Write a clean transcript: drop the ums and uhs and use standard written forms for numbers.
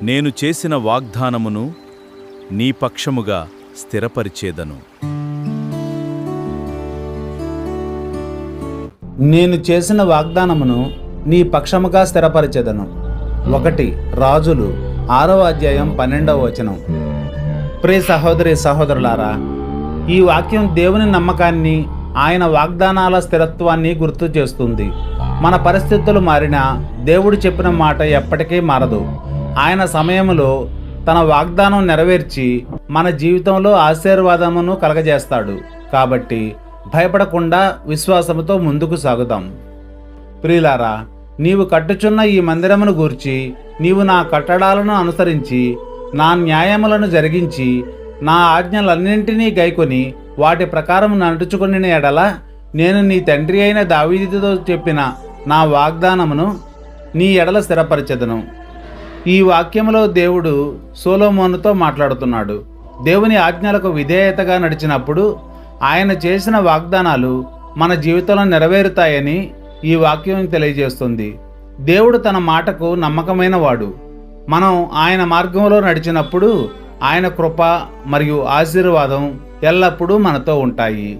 నేను చేసిన వాగ్దానమును నీ పక్షముగా స్థిరపరిచేదను. నేను చేసిన వాగ్దానమును నీ పక్షముగా స్థిరపరిచెదను. 1 రాజులు 6వ అధ్యాయం 12వ వచనం. ప్రియ సహోదరి సహోదరులారా, ఈ వాక్యం దేవుని నమ్మకాన్ని, ఆయన వాగ్దానాల స్థిరత్వాన్ని గుర్తు చేస్తుంది. మన పరిస్థితులు మారినా దేవుడు చెప్పిన మాట ఎప్పటికీ మారదు. ఆయన సమయంలో తన వాగ్దానం నెరవేర్చి మన జీవితంలో ఆశీర్వాదమును కలగజేస్తాడు. కాబట్టి భయపడకుండా విశ్వాసముతో ముందుకు సాగుదాం. ప్రియులారా, నీవు కట్టుచున్న ఈ మందిరమును గూర్చి నీవు నా కట్టడాలను అనుసరించి నా న్యాయములను జరిగించి నా ఆజ్ఞలన్నింటినీ గైకొని వాటి ప్రకారం నడుచుకుని ఎడల నేను నీ తండ్రి అయిన దావీదుతో చెప్పిన నా వాగ్దానమును నీ ఎడల స్థిరపరచెదను. ఈ వాక్యములో దేవుడు సొలొమోనుతో మాట్లాడుతున్నాడు. దేవుని ఆజ్ఞలకు విధేయతగా నడిచినప్పుడు ఆయన చేసిన వాగ్దానాలు మన జీవితంలో నెరవేరుతాయని ఈ వాక్యం తెలియజేస్తుంది. దేవుడు తన మాటకు నమ్మకమైన వాడు. మనం ఆయన మార్గంలో నడిచినప్పుడు ఆయన కృప మరియు ఆశీర్వాదం ఎల్లప్పుడూ మనతో ఉంటాయి.